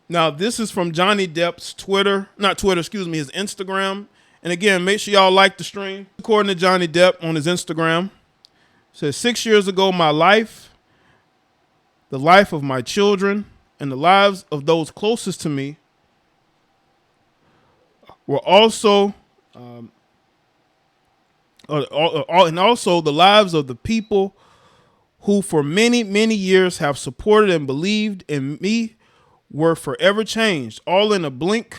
Now, this is from Johnny Depp's his Instagram. And again, make sure y'all like the stream. According to Johnny Depp on his Instagram, it says 6 years ago, my life, the life of my children, and the lives of those closest to me were also, and also the lives of the people who for many, many years have supported and believed in me were forever changed, all in a blink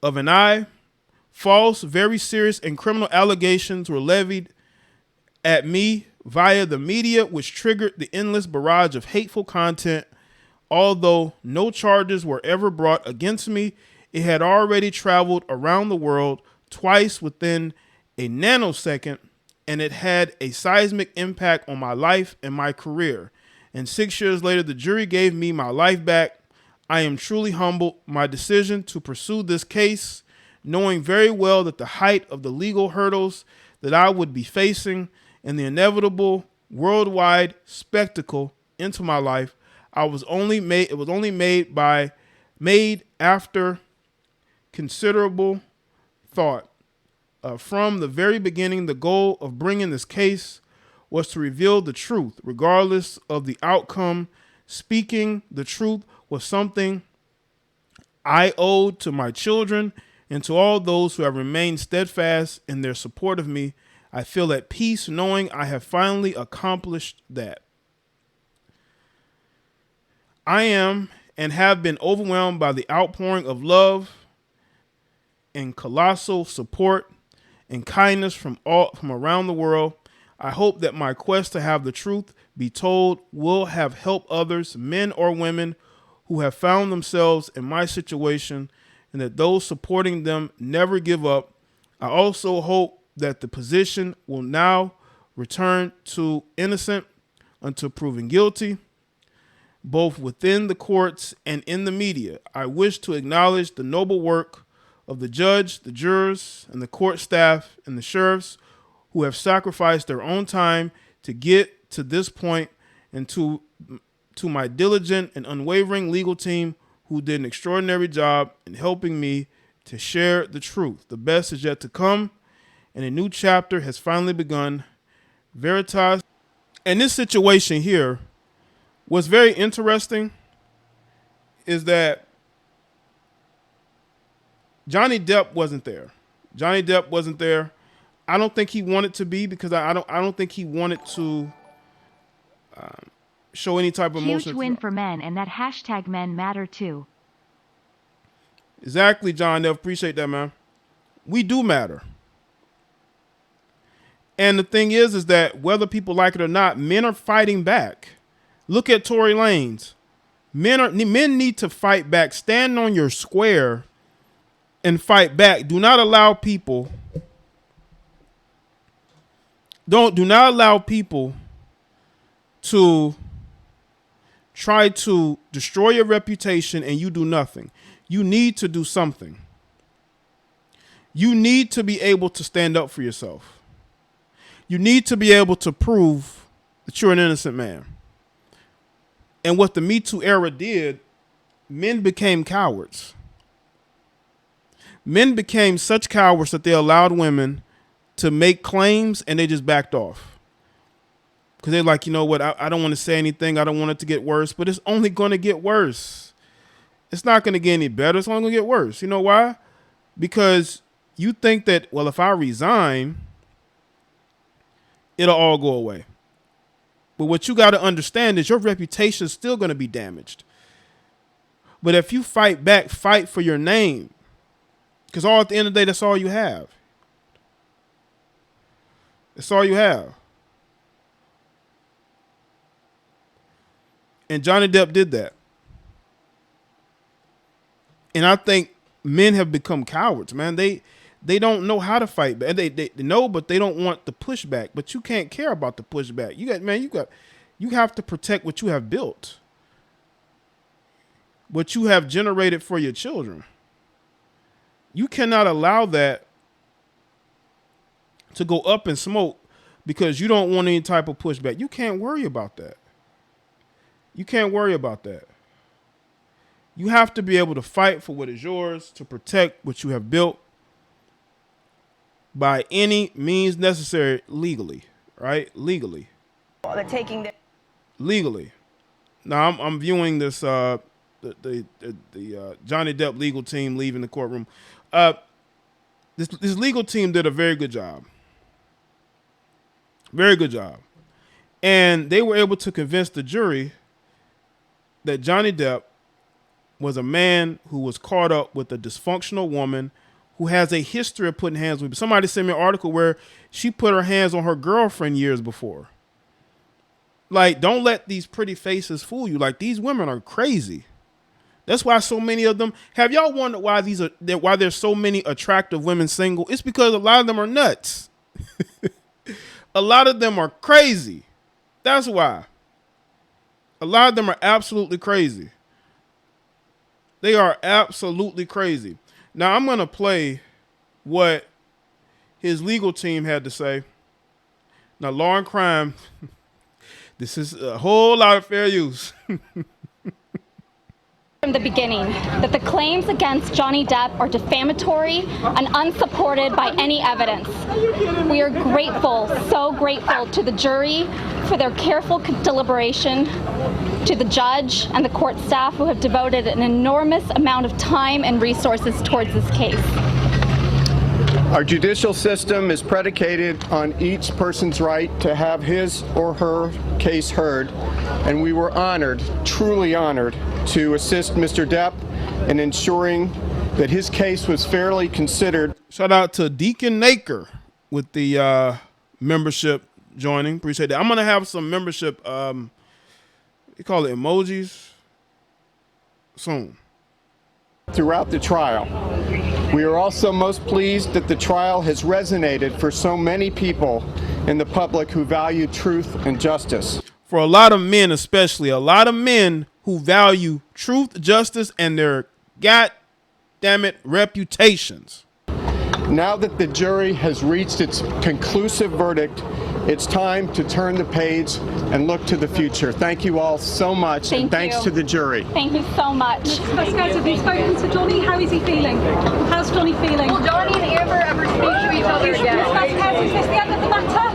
of an eye. False, very serious, and criminal allegations were levied at me via the media, which triggered the endless barrage of hateful content. Although no charges were ever brought against me, it had already traveled around the world twice within a nanosecond, and it had a seismic impact on my life and my career. And 6 years later, the jury gave me my life back. I am truly humbled. My decision to pursue this case, knowing very well that the height of the legal hurdles that I would be facing and the inevitable worldwide spectacle into my life, it was only made after considerable thought. From the very beginning, the goal of bringing this case was to reveal the truth, regardless of the outcome. Speaking the truth was something I owed to my children and to all those who have remained steadfast in their support of me. I feel at peace knowing I have finally accomplished that. I am and have been overwhelmed by the outpouring of love and colossal support and kindness from around the world. I hope that my quest to have the truth be told will have helped others, men or women, who have found themselves in my situation, and that those supporting them never give up. I also hope that the position will now return to innocent until proven guilty, both within the courts and in the media. I wish to acknowledge the noble work of the judge, the jurors, and the court staff, and the sheriffs who have sacrificed their own time to get to this point, and to my diligent and unwavering legal team who did an extraordinary job in helping me to share the truth. The best is yet to come, and a new chapter has finally begun. Veritas. And this situation here, what's very interesting is that Johnny Depp wasn't there. Johnny Depp wasn't there. I don't think he wanted to be, because I don't think he wanted to show any type of emotion. Huge win for men, and that hashtag men matter too. Exactly, John. Depp, appreciate that, man. We do matter. And the thing is that whether people like it or not, men are fighting back. Look at Tory Lanez. Men need to fight back. Stand on your square and fight back. Do not allow people. Do not allow people to try to destroy your reputation and you do nothing. You need to do something. You need to be able to stand up for yourself. You need to be able to prove that you're an innocent man. And what the MeToo era did, men became cowards. Men became such cowards that they allowed women to make claims and they just backed off. Because they're like, you know what, I don't want to say anything. I don't want it to get worse, but it's only going to get worse. It's not going to get any better. It's only going to get worse. You know why? Because you think that, well, if I resign, it'll all go away. But what you got to understand is your reputation is still going to be damaged. But if you fight back, fight for your name. Because at the end of the day, that's all you have. That's all you have. And Johnny Depp did that. And I think men have become cowards, man. They don't know how to fight back. They know, but they don't want the pushback. But you can't care about the pushback. You have to protect what you have built. What you have generated for your children. You cannot allow that to go up in smoke because you don't want any type of pushback. You can't worry about that. You can't worry about that. You have to be able to fight for what is yours, to protect what you have built by any means necessary legally, right? Legally. Legally. Now I'm viewing this the Johnny Depp legal team leaving the courtroom. This legal team did a very good job. Very good job. And they were able to convince the jury that Johnny Depp was a man who was caught up with a dysfunctional woman who has a history of putting hands with. Somebody sent me an article where she put her hands on her girlfriend years before. Like, don't let these pretty faces fool you. Like, these women are crazy. That's why so many of them. Have y'all wondered why why there's so many attractive women single? It's because a lot of them are nuts. A lot of them are crazy. That's why. A lot of them are absolutely crazy. They are absolutely crazy. Now, I'm going to play what his legal team had to say. Now, law and crime, this is a whole lot of fair use. From the beginning, that the claims against Johnny Depp are defamatory and unsupported by any evidence. We are grateful, so grateful to the jury for their careful deliberation, to the judge and the court staff who have devoted an enormous amount of time and resources towards this case. Our judicial system is predicated on each person's right to have his or her case heard, and we were honored, truly honored, to assist Mr. Depp in ensuring that his case was fairly considered. Shout out to Deacon Naker with the membership joining. Appreciate that. I'm going to have some membership, you call it emojis, soon. Throughout the trial. We are also most pleased that the trial has resonated for so many people in the public who value truth and justice. For a lot of men, especially, a lot of men who value truth, justice, and their goddammit reputations. Now that the jury has reached its conclusive verdict, it's time to turn the page and look to the future. Thank you all so much, and thanks to the jury. Thank you so much. Vasquez, have you spoken to Johnny? How is he feeling? How's Johnny feeling? Will Johnny and Amber ever speak to each other again? Ms. Vasquez, is this the end of the matter?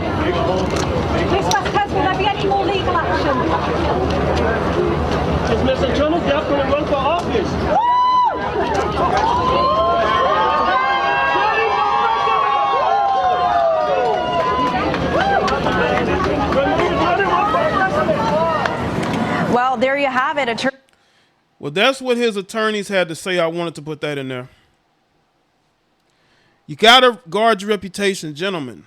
Ms. Vasquez, will there be any more legal action? Is Mr. Johnny Depp going to run for office? Well, there you have it. Well, that's what his attorneys had to say. I wanted to put that in there. You got to guard your reputation, gentlemen.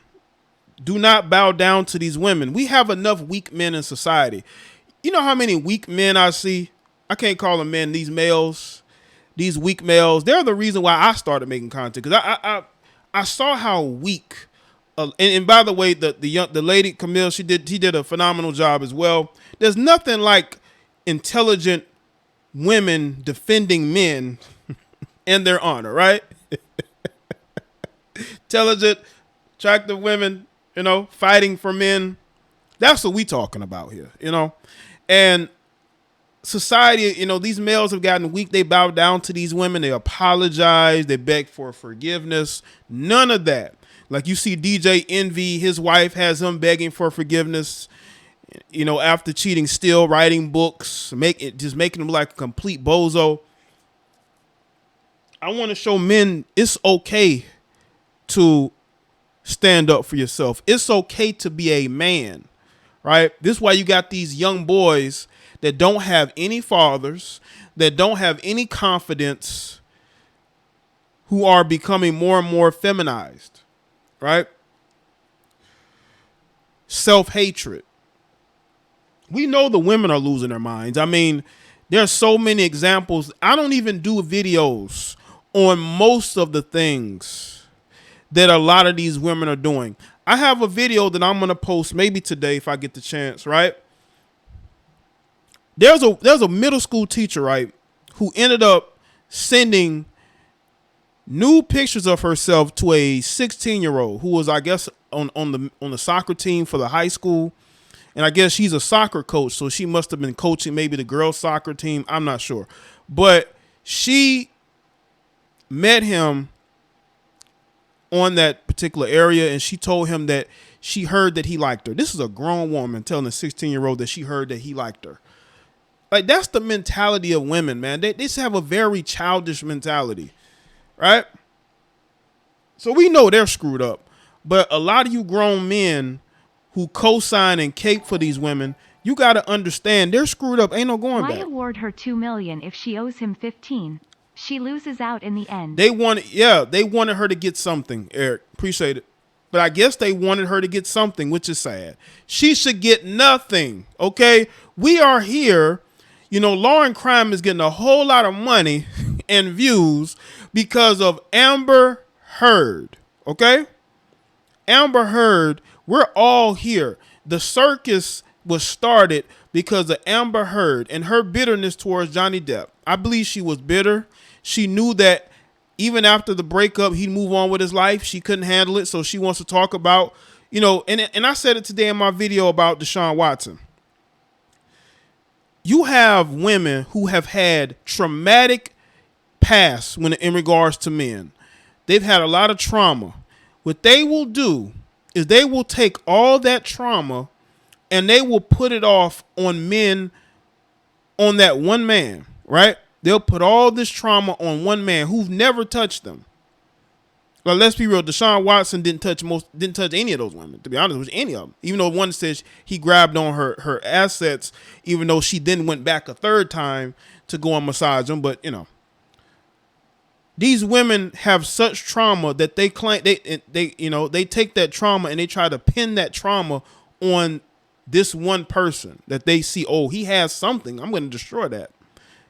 Do not bow down to these women. We have enough weak men in society. You know how many weak men I see? I can't call them men. These males, these weak males, they're the reason why I started making content. Because I saw how weak. And by the way, the lady Camille, she did a phenomenal job as well. There's nothing like intelligent women defending men and their honor, right? Intelligent, attractive women, fighting for men. That's what we talking about here, And society, these males have gotten weak. They bow down to these women. They apologize. They beg for forgiveness. None of that. Like you see DJ Envy, his wife has him begging for forgiveness, after cheating, still writing books, just making him like a complete bozo. I want to show men it's okay to stand up for yourself. It's okay to be a man, right? This is why you got these young boys that don't have any fathers, that don't have any confidence, who are becoming more and more feminized, right? Self-hatred. We know the women are losing their minds. I mean, there are so many examples. I don't even do videos on most of the things that a lot of these women are doing. I have a video that I'm going to post maybe today if I get the chance, right? There's a middle school teacher, right, who ended up sending nude pictures of herself to a 16-year-old who was, I guess, on the soccer team for the high school. And I guess she's a soccer coach, so she must have been coaching maybe the girls' soccer team. I'm not sure. But she met him on that particular area, and she told him that she heard that he liked her. This is a grown woman telling a 16-year-old that she heard that he liked her. Like, that's the mentality of women, man. They just have a very childish mentality, right? So we know they're screwed up. But a lot of you grown men who co-sign and cape for these women, you got to understand they're screwed up. Ain't no going back. Why award her $2 million if she owes him 15? She loses out in the end. They wanted her to get something, Eric. Appreciate it. But I guess they wanted her to get something, which is sad. She should get nothing, okay? We are here. You know, Law and Crime is getting a whole lot of money and views because of Amber Heard, okay? Amber Heard, we're all here. The circus was started because of Amber Heard and her bitterness towards Johnny Depp. I believe she was bitter. She knew that even after the breakup, he'd move on with his life. She couldn't handle it, so she wants to talk about, you know, and I said it today in my video about Deshaun Watson. You have women who have had traumatic past in regards to men. They've had a lot of trauma. What they will do is they will take all that trauma and they will put it off on men, on that one man, right? They'll put all this trauma on one man who've never touched them. Like, let's be real. Deshaun Watson didn't touch any of those women, to be honest with you, any of them. Even though one says he grabbed on her assets, even though she then went back a third time to go and massage them. But, you know, these women have such trauma that they claim they take that trauma and they try to pin that trauma on this one person that they see. Oh, he has something. I'm going to destroy that.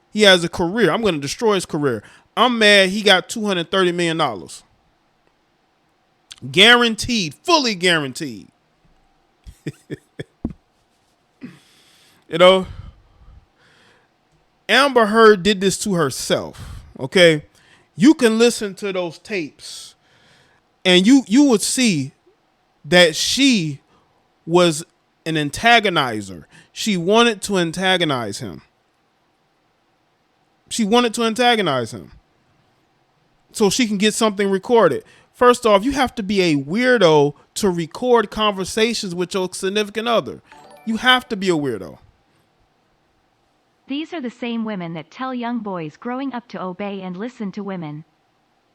He has a career. I'm going to destroy his career. I'm mad he got $230 million. Guaranteed, fully guaranteed. You know, Amber Heard did this to herself. Okay. You can listen to those tapes and you would see that she was an antagonizer. She wanted to antagonize him. She wanted to antagonize him so she can get something recorded. First off, you have to be a weirdo to record conversations with your significant other. You have to be a weirdo. These are the same women that tell young boys growing up to obey and listen to women.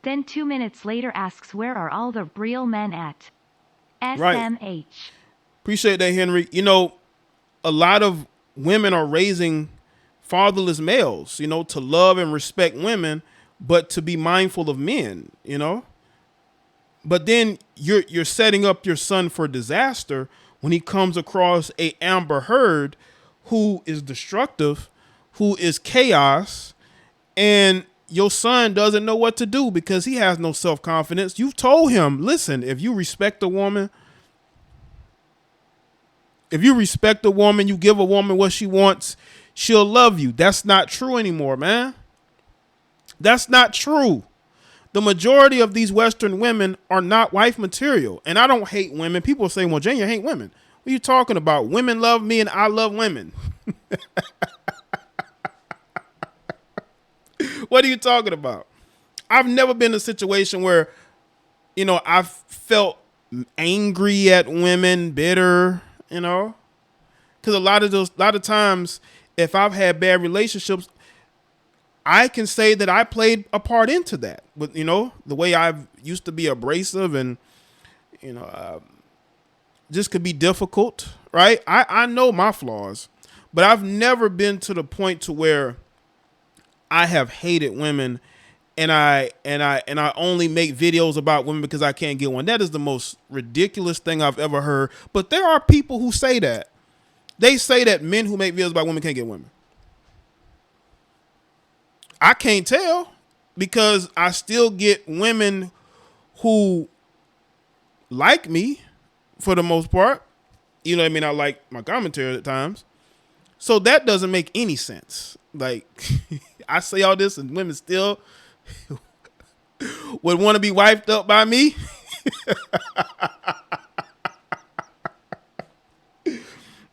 Then 2 minutes later asks where are all the real men at? SMH. Right. Appreciate that, Henry. You know, a lot of women are raising fatherless males, you know, to love and respect women, but to be mindful of men, you know. But then you're setting up your son for disaster when he comes across a Amber Heard who is destructive, who is chaos, and your son doesn't know what to do because he has no self-confidence. You've told him, listen, if you respect a woman, you give a woman what she wants, she'll love you. That's not true anymore, man. That's not true. The majority of these Western women are not wife material. And I don't hate women. People say, well, Jane, you hate women. What are you talking about? Women love me and I love women. What are you talking about? I've never been in a situation where, you know, I've felt angry at women, bitter, you know, because a lot of times if I've had bad relationships, I can say that I played a part into that. But, you know, the way I used to be abrasive and, you know, just could be difficult, right? I know my flaws, but I've never been to the point to where I have hated women and I only make videos about women because I can't get one. That is the most ridiculous thing I've ever heard. But there are people who say that. They say that men who make videos about women can't get women. I can't tell because I still get women who like me for the most part. You know what I mean? I like my commentary at times. So that doesn't make any sense. Like, I say all this and women still would want to be wiped up by me.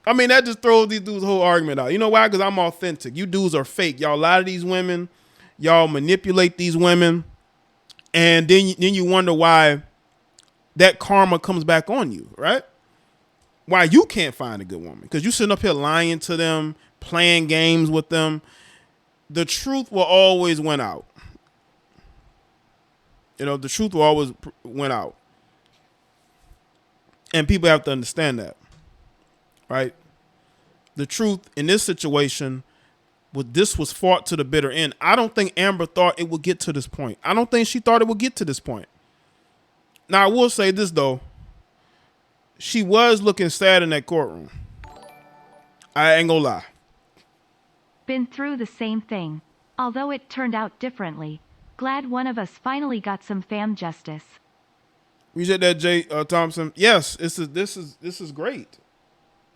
I mean, that just throws these dudes' whole argument out. You know why? Because I'm authentic. You dudes are fake. Y'all lie to these women. Y'all manipulate these women. And then you wonder why that karma comes back on you, right? Why you can't find a good woman. Because you sitting up here lying to them, playing games with them. The truth will always win out. You know, the truth will always win out. And people have to understand that, right? The truth in this situation, this was fought to the bitter end. I don't think Amber thought it would get to this point. I don't think she thought it would get to this point. Now, I will say this, though. She was looking sad in that courtroom. I ain't gonna lie. Been through the same thing. Although it turned out differently. Glad one of us finally got some fam justice. You said that, Jay Thompson. Yes, this is great,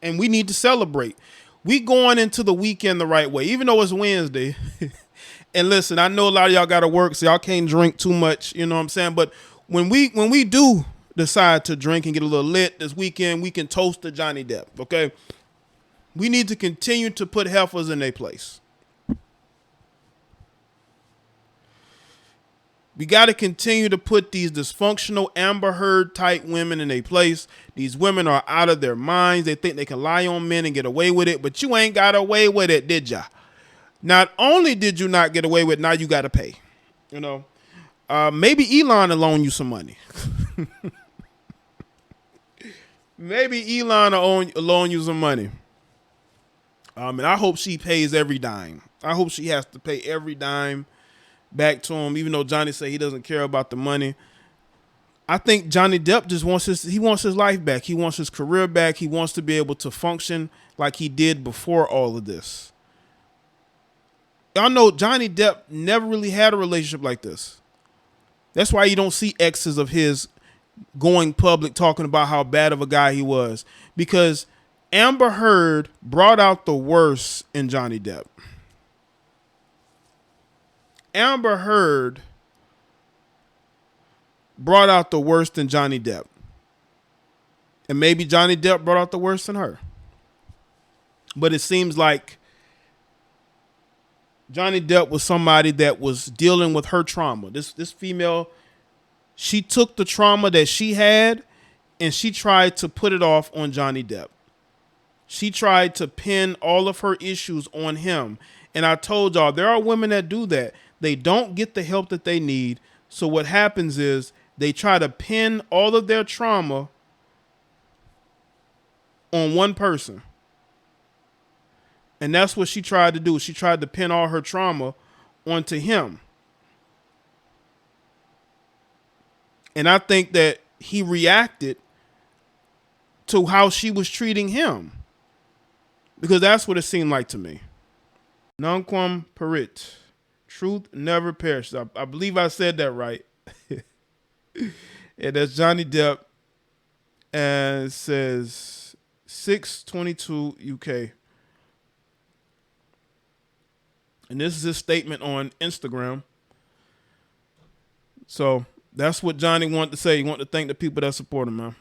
and we need to celebrate. We going into the weekend the right way, even though it's Wednesday. And listen, I know a lot of y'all got to work, so y'all can't drink too much. You know what I'm saying? But when we do decide to drink and get a little lit this weekend, we can toast to Johnny Depp. Okay, we need to continue to put heifers in their place. We got to continue to put these dysfunctional Amber Heard type women in their place. These women are out of their minds. They think they can lie on men and get away with it, but you ain't got away with it, did ya? Not only did you not get away with it, now you got to pay. You know, maybe Elon will loan you some money. Maybe Elon will loan you some money. And I hope she pays every dime. I hope she has to pay every dime back to him, even though Johnny said he doesn't care about the money. I think Johnny Depp just wants his life back. He wants his career back. He wants to be able to function like he did before all of this. Y'all know Johnny Depp never really had a relationship like this. That's why you don't see exes of his going public talking about how bad of a guy he was, because Amber Heard brought out the worst in Johnny Depp. Amber Heard brought out the worst in Johnny Depp. And maybe Johnny Depp brought out the worst in her. But it seems like Johnny Depp was somebody that was dealing with her trauma. This female, she took the trauma that she had and she tried to put it off on Johnny Depp. She tried to pin all of her issues on him. And I told y'all, there are women that do that. They don't get the help that they need. So what happens is they try to pin all of their trauma on one person. And that's what she tried to do. She tried to pin all her trauma onto him. And I think that he reacted to how she was treating him, because that's what it seemed like to me. Nunquam perit. Truth never perishes. I believe I said that right. And that's Johnny Depp. And it says 622 UK. And this is his statement on Instagram. So that's what Johnny wanted to say. He wanted to thank the people that support him, man.